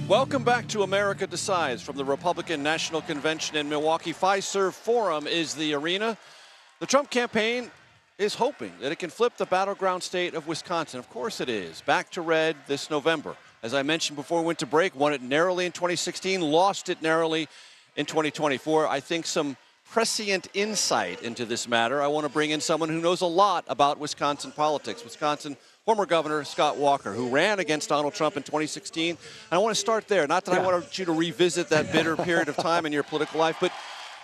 Welcome back to America Decides from the Republican National Convention in Milwaukee. Fiserv Forum is the arena. The Trump campaign is hoping that it can flip the battleground state of Wisconsin. Of course it is. Back to red this November. As I mentioned before we went to break, won it narrowly in 2016, lost it narrowly in 2024. I think some prescient insight into this matter. I want to bring in someone who knows a lot about Wisconsin politics. Wisconsin former Governor Scott Walker, who ran against Donald Trump in 2016. And I want to start there. Not that I want you to revisit that bitter period of time in your political life, but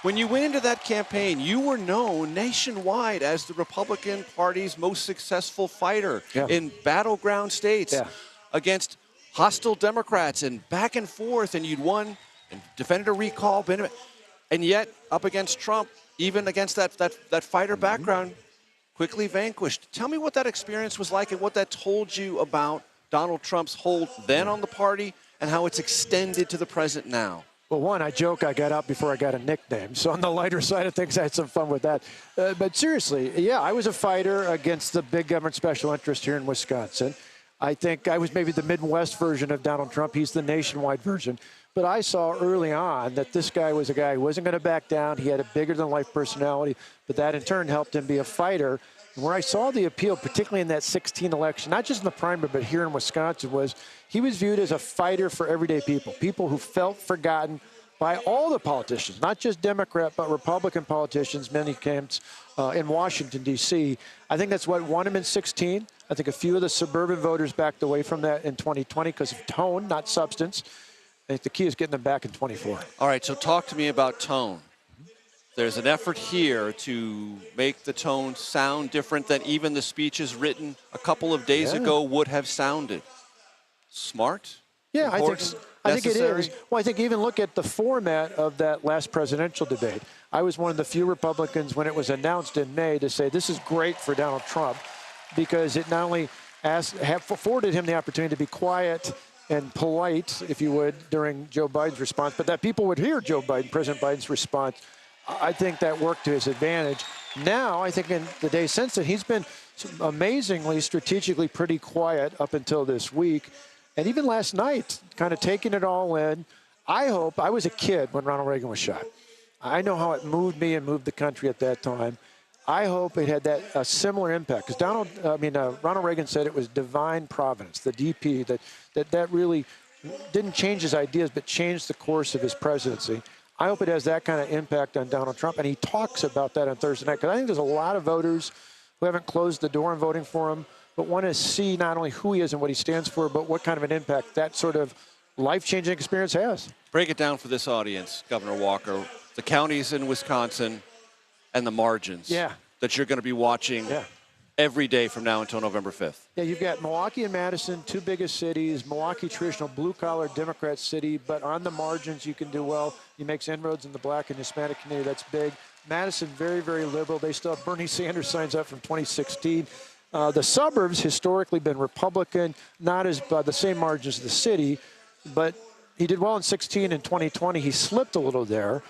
when you went into that campaign, you were known nationwide as the Republican Party's most successful fighter in battleground states against hostile Democrats and back and forth, and you'd won and defended a recall. And yet, up against Trump, even against that fighter background, quickly vanquished. Tell me what that experience was like and what that told you about Donald Trump's hold then on the party and how it's extended to the present now. Well, one, I joke I got out before I got a nickname. So on the lighter side of things, I had some fun with that. But seriously, yeah, I was a fighter against the big government special interest here in Wisconsin. I think I was maybe the Midwest version of Donald Trump. He's the nationwide version. But I saw early on that this guy was a guy who wasn't going to back down. He had a bigger-than-life personality, but that in turn helped him be a fighter. And where I saw the appeal, particularly in that 16 election, not just in the primary, but here in Wisconsin, was he was viewed as a fighter for everyday people who felt forgotten by all the politicians, not just Democrat, but Republican politicians, many camps in Washington, D.C. I think that's what won him in 16. I think a few of the suburban voters backed away from that in 2020 because of tone, not substance. I think the key is getting them back in 24. All right, so talk to me about tone. There's an effort here to make the tone sound different than even the speeches written a couple of days ago would have sounded. Smart? Yeah, I think it necessary? is. Well, I think even look at the format of that last presidential debate. I was one of the few Republicans when it was announced in May to say this is great for Donald Trump because it not only afforded him the opportunity to be quiet and polite, if you would, during Joe Biden's response, but that people would hear President Biden's response. I think that worked to his advantage. Now, I think in the days since then, he's been amazingly, strategically pretty quiet up until this week. And even last night, kind of taking it all in. I was a kid when Ronald Reagan was shot. I know how it moved me and moved the country at that time. I hope it had a similar impact. Because Ronald Reagan said it was divine providence, the DP, that really didn't change his ideas, but changed the course of his presidency. I hope it has that kind of impact on Donald Trump. And he talks about that on Thursday night. Because I think there's a lot of voters who haven't closed the door on voting for him, but want to see not only who he is and what he stands for, but what kind of an impact that sort of life-changing experience has. Break it down for this audience, Governor Walker. The counties in Wisconsin and the margins that you're going to be watching every day from now until November 5th. Yeah, you've got Milwaukee and Madison, two biggest cities. Milwaukee, traditional blue-collar Democrat city, but on the margins you can do well. He makes inroads in the black and Hispanic community. That's big. Madison, very, very liberal. They still have Bernie Sanders signs up from 2016. The suburbs historically been Republican, not as by the same margins as the city, but he did well in 16 and 2020. He slipped a little there.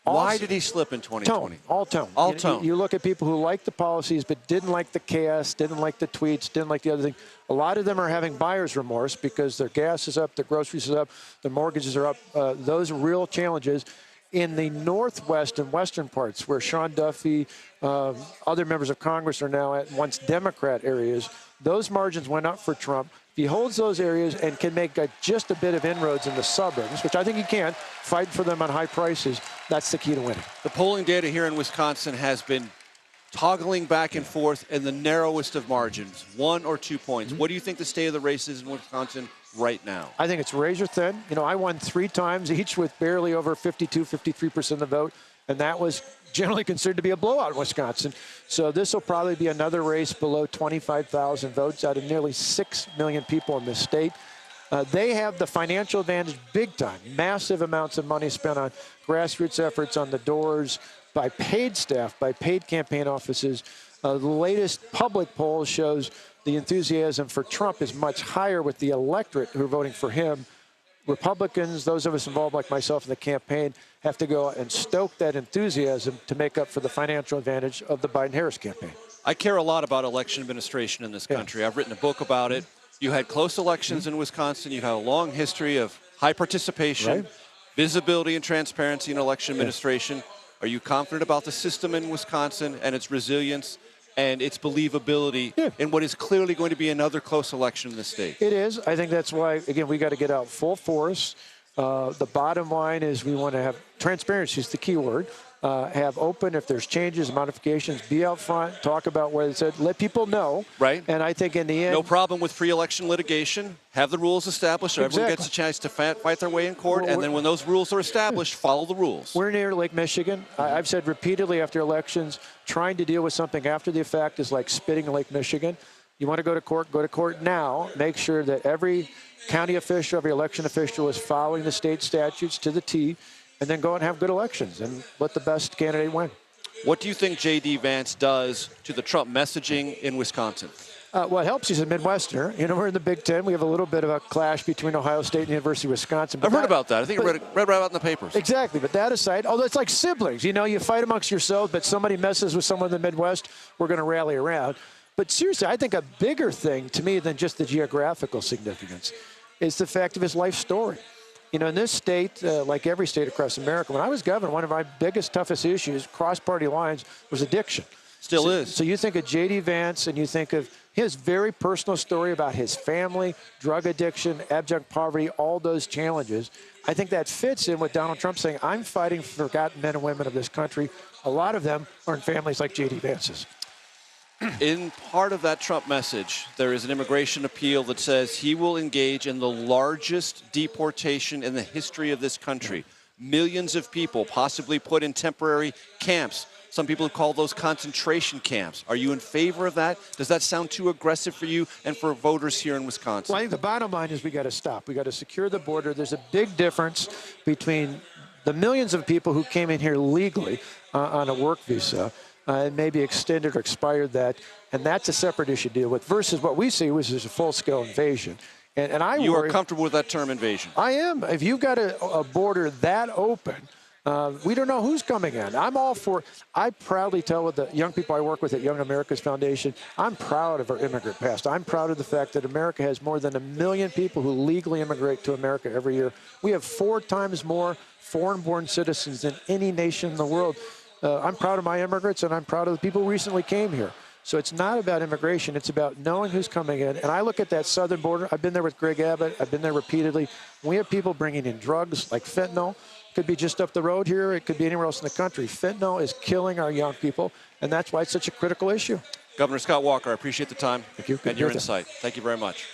Why did he slip in 2020? All tone. You look at people who like the policies but didn't like the chaos, didn't like the tweets, didn't like the other thing. A lot of them are having buyer's remorse because their gas is up, their groceries is up, their mortgages are up. Those are real challenges. In the northwest and western parts where Sean Duffy, other members of Congress are now at once Democrat areas, those margins went up for Trump. If he holds those areas and can make just a bit of inroads in the suburbs, which I think he can, fight for them on high prices, that's the key to winning. The polling data here in Wisconsin has been toggling back and forth in the narrowest of margins, 1 or 2 points. What do you think the state of the race is in Wisconsin right now? I think it's razor thin. I won 3 times each with barely over 52, 53% of the vote, and that was generally considered to be a blowout in Wisconsin. So this will probably be another race below 25,000 votes out of nearly 6 million people in this state. They have the financial advantage big time. Massive amounts of money spent on grassroots efforts on the doors, by paid staff, by paid campaign offices. The latest public poll shows the enthusiasm for Trump is much higher with the electorate who are voting for him. Republicans, those of us involved like myself in the campaign, have to go and stoke that enthusiasm to make up for the financial advantage of the Biden-Harris campaign. I care a lot about election administration in this country. I've written a book about it. You had close elections in Wisconsin. You have a long history of high participation, visibility and transparency in election administration. Are you confident about the system in Wisconsin and its resilience and its believability in what is clearly going to be another close election in the state? It is. I think that's why, again, we got to get out full force. The bottom line is we want to have transparency is the key word. Have open, if there's changes, modifications, be out front, talk about what it said, let people know. Right. And I think in the end. No problem with pre-election litigation. Have the rules established so everyone gets a chance to fight their way in court. And then when those rules are established, follow the rules. We're near Lake Michigan. I've said repeatedly after elections, trying to deal with something after the fact is like spitting in Lake Michigan. You want to go to court now. Make sure that every county official, every election official is following the state statutes to the T. And then go and have good elections and let the best candidate win. What do you think J.D. Vance does to the Trump messaging in Wisconsin? Well, it helps he's a Midwesterner. You know, we're in the Big Ten. We have a little bit of a clash between Ohio State and the University of Wisconsin. I've heard about that. I think I read right about in the papers. Exactly. But that aside, although it's like siblings. You know, you fight amongst yourselves, but somebody messes with someone in the Midwest, we're going to rally around. But seriously, I think a bigger thing to me than just the geographical significance is the fact of his life story. You know, in this state, like every state across America, when I was governor, one of my biggest, toughest issues, cross-party lines, was addiction. Still is. So you think of J.D. Vance and you think of his very personal story about his family, drug addiction, abject poverty, all those challenges. I think that fits in with Donald Trump saying, I'm fighting for forgotten men and women of this country. A lot of them are in families like J.D. Vance's. In part of that Trump message, there is an immigration appeal that says he will engage in the largest deportation in the history of this country. Millions of people possibly put in temporary camps. Some people call those concentration camps. Are you in favor of that? Does that sound too aggressive for you and for voters here in Wisconsin? Well, I think the bottom line is we got to stop. We got to secure the border. There's a big difference between the millions of people who came in here legally on a work visa and maybe extended or expired that, and that's a separate issue to deal with, versus what we see, which is a full-scale invasion. And I You worry, are comfortable with that term invasion? I am. If you've got a border that open, we don't know who's coming in. I'm all for, I proudly tell with the young people I work with at Young America's Foundation, I'm proud of our immigrant past. I'm proud of the fact that America has more than 1 million people who legally immigrate to America every year. We have 4 times more foreign-born citizens than any nation in the world. I'm proud of my immigrants, and I'm proud of the people who recently came here. So it's not about immigration. It's about knowing who's coming in. And I look at that southern border. I've been there with Greg Abbott. I've been there repeatedly. We have people bringing in drugs like fentanyl. It could be just up the road here. It could be anywhere else in the country. Fentanyl is killing our young people, and that's why it's such a critical issue. Governor Scott Walker, I appreciate the time Thank you. and your insight. Thank you very much.